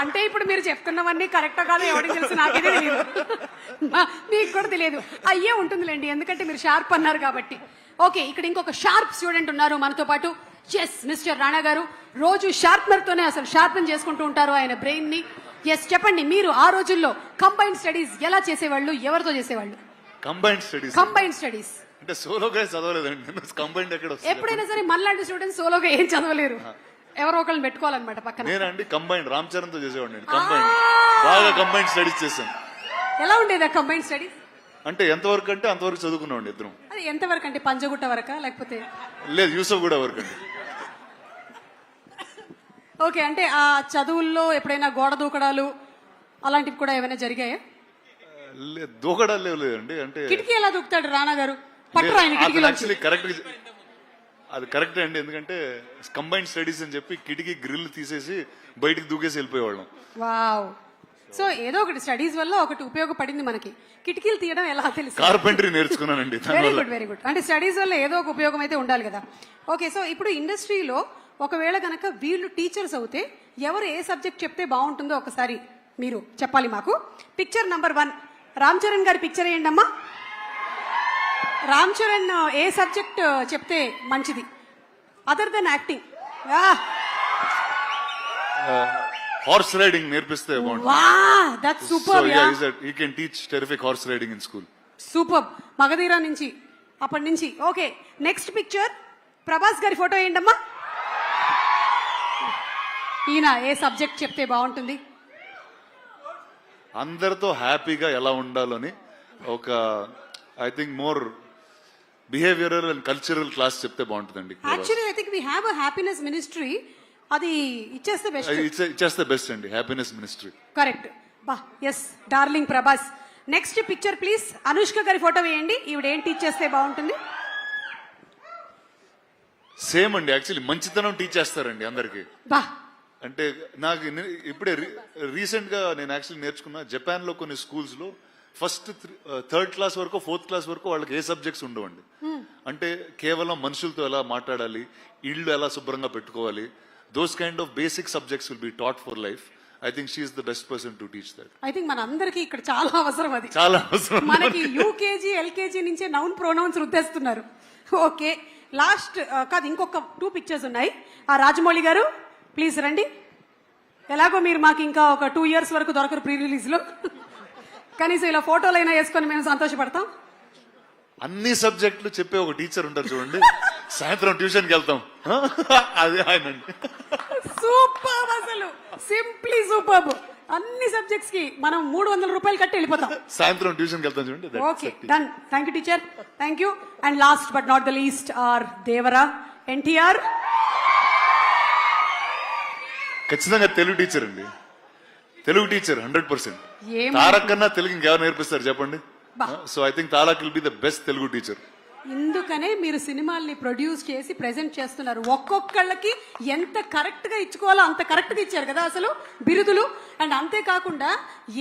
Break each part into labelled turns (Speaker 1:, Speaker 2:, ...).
Speaker 1: అంటే ఇప్పుడు మీరు చెప్తున్నవన్నీ కరెక్టా కాదు ఎవరికి తెలుసు, నాకైతే తెలియదు, మీకు కూడా తెలియదు. అయ్యే ఉంటుందిలేండి, ఎందుకంటే మీరు షార్ప్ అన్నారు కాబట్టి. ఓకే, ఇక్కడ ఇంకొక షార్ప్ స్టూడెంట్ ఉన్నారు మనతో పాటు. ఎస్, మిస్టర్ రాణా గారు రోజు షార్ప్నర్ తోనే అసలు షార్పన్ చేసుకుంటూ ఉంటారు ఆయన బ్రెయిన్ ని. ఎస్, చెప్పండి, మీరు ఆ రోజుల్లో కంబైన్డ్ స్టడీస్ ఎలా చేసేవాళ్ళు, ఎవరితో చేసేవాళ్ళు? కంబైన్డ్ స్టడీస్
Speaker 2: అంటే సోలోగా చదవలేదండి, కంబైన్డ్ ఎక్కడ వస్తుంది?
Speaker 1: ఎప్పుడైనా సరే మనలాంటి స్టూడెంట్స్ సోలోగా ఏం చదవలేరు, ఎవరో ఒకళ్ళని పెట్టుకోవాలన్నమాట పక్కన.
Speaker 2: నేనండి కంబైన్డ్ రామ్ చరణ్ తో చేసేవాడిని, కంబైన్డ్ బాగా కంబైన్డ్ స్టడీస్ చేశాను.
Speaker 1: ఎలా ఉండేది కంబైన్డ్ స్టడీస్?
Speaker 2: అంటే ఎంతవరకు అంటే అంతవరకు చదువుకున్నామండి ఇద్దరం.
Speaker 1: అది ఎంతవరకు అంటే పంజగుట్ట వరకా లేకపోతే?
Speaker 2: లేదు, యూసఫ్ కూడా వరకు అండి.
Speaker 1: ఓకే, అంటే ఆ చదువుల్లో ఎప్పుడైనా గోడ దూకడాలు అలాంటివి కూడా ఏమైనా జరిగాయా?
Speaker 2: లేదు, దూకడాలు లేదండి. అంటే
Speaker 1: కిటికీ ఎలా దూకుతాడు రాణా గారు? పట్టరు ఆయన కిటికీలో.
Speaker 2: కరెక్ట్, అది కరెక్టే అండి. ఎందుకంటే కంబైన్డ్ స్టడీస్ అని చెప్పి కిటికీ గ్రిల్ తీసేసి బయటికి దూకేసి వెళ్ళిపోయేవాళ్ళం.
Speaker 1: వావ్, సో ఏదో ఒకటి స్టడీస్ వల్ల ఒకటి ఉపయోగపడింది మనకి. కిటికీలు తీయడం ఎలా తెలుసు?
Speaker 2: కార్పెంటరీ నేర్చుకున్నానండి.
Speaker 1: Very good, very good. అంటే స్టడీస్ వల్ల ఏదో ఒక ఉపయోగం అయితే ఉండాలి కదా. ఓకే, సో ఇప్పుడు ఇండస్ట్రీలో ఒకవేళ కనుక వీళ్ళు టీచర్స్ అవుతే ఎవరు ఏ సబ్జెక్ట్ చెప్తే బాగుంటుందో ఒకసారి మీరు చెప్పాలి మాకు. పిక్చర్ నంబర్ 1, రామ్ చరణ్ గారి పిక్చర్ ఏంటి అమ్మా? రామ్ చరణ్ ఏ సబ్జెక్ట్ చెప్తే మంచిది other than acting?
Speaker 2: Horse riding నేర్పిస్తే బాగుంటుంది.
Speaker 1: Wow, that's super.
Speaker 2: He can teach terrific horse riding in school.
Speaker 1: Super, Magadheera నుంచి అప్పటి నుంచి. ఓకే, నెక్స్ట్ పిక్చర్ ప్రభాస్ గారి ఫోటో ఏంటమ్మా? ఈయన ఏ సబ్జెక్ట్ చెప్తే బాగుంటుంది?
Speaker 2: అందరితో హ్యాపీగా ఎలా ఉండాలని ఒక I think more behavioural and cultural class చెప్తే బాగుంటుందండి.
Speaker 1: Actually I think we have a happiness ministry, అది ఇచ్చేస్తే బెస్ట్.
Speaker 2: ఇచ్చేస్తే బెస్ట్ అండి, హ్యాపీనెస్ మినిస్ట్రీ.
Speaker 1: కరెక్ట్. బా, yes, darling Prabhas. Next picture please. Anushka గారి ఫోటో వేయండి, ఈవిడ ఏం టీచ్ చేస్తే బాగుంటుంది?
Speaker 2: సేమ్ అండి, యాక్చువల్లీ మంచితనం టీచ్ చేస్తారండి అందరికి.
Speaker 1: బా,
Speaker 2: అంటే నాకు ఇప్పుడే రీసెంట్ గా నేను యాక్చువల్లీ నేర్చుకున్నా, జపాన్ లో కొన్ని స్కూల్స్ లో ఫస్ట్ 3rd క్లాస్ వరకు 4th క్లాస్ వరకు వాళ్ళకి ఏ సబ్జెక్ట్స్ ఉండవండి. అంటే కేవలం మనుషులతో ఎలా మాట్లాడాలి, ఇళ్ళు ఎలా శుభ్రంగా పెట్టుకోవాలి, those kind of basic subjects will be taught for life. I think she is the best person to teach that.
Speaker 1: I think మన అందరికి ఇక్కడ చాలా అవసరం, అది
Speaker 2: చాలా అవసరం.
Speaker 1: మనకి యూకేజీ ఎల్కేజీ నుంచే నౌన్ ప్రొనౌన్స్ రుద్దేస్తున్నారు. ఓకే, లాస్ట్ కాదు, ఇంకొక 2 పిక్చర్స్ ఉన్నాయి. ఆ రాజమౌళి గారు ప్లీజ్ రండి. ఎలాగో మీరు మాకు ఇంకా ఒక 2 years వరకు దొరకరు ప్రీ రిలీజ్ లో, కనీసం ఇలా ఫోటోలు అయినా వేసుకొని మేము సంతోషపడతాం.
Speaker 2: అన్ని సబ్జెక్టులు చెప్పే ఒక టీచర్ ఉంటారు చూడండి, సాయంత్రం ట్యూషన్కి వెళ్తాం, అదే ఆయన.
Speaker 1: సూపర్, అసలు సింప్లీ సూపర్. అన్ని సబ్జెక్ట్స్ కి మనం 300 రూపాయలు కట్టి వెళ్ళిపోతాం.
Speaker 2: సాయంత్రం ట్యూషన్కి వెళ్తాం చూడండి.
Speaker 1: Okay, done. Thank you teacher, thank you. And last but not the least are Devara NTR.
Speaker 2: ఖచ్చితంగా తెలుగు టీచర్ అండి, తెలుగు టీచర్ 100%. తారక్ కన్నా తెలుగు ఇంకెవరు నేర్పిస్తారు చెప్పండి? So I think Tarak will be the best Telugu teacher.
Speaker 1: ఇందుకనే మీరు సినిమాల్ని ప్రొడ్యూస్ చేసి ప్రెజెంట్ చేస్తున్నారు. ఒక్కొక్కళ్ళకి ఎంత కరెక్ట్ గా ఇచ్చుకోవాలో అంత కరెక్ట్ గా ఇచ్చారు కదా అసలు బిరుదులు. అండ్ అంతేకాకుండా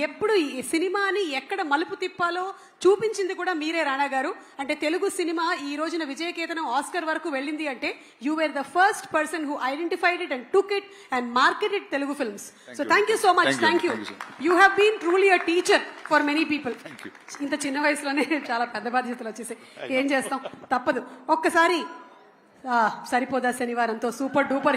Speaker 1: ఎప్పుడు ఈ సినిమాని ఎక్కడ మలుపు తిప్పాలో చూపించింది కూడా మీరే రాణా గారు. అంటే తెలుగు సినిమా ఈ రోజున విజయకేతనం ఆస్కర్ వరకు వెళ్ళింది అంటే you were the first person who identified it and took it and marketed Telugu films. So thank you so much. Thank you. You have been truly a teacher for many people. ఇంత చిన్న వయసులోనే చాలా పెద్ద బాధ్యతలు వచ్చేసాయి, ఏం చేస్తాం, తప్పదు. ఒక్కసారి సరిపోదా శనివారంతో సూపర్ డూపర్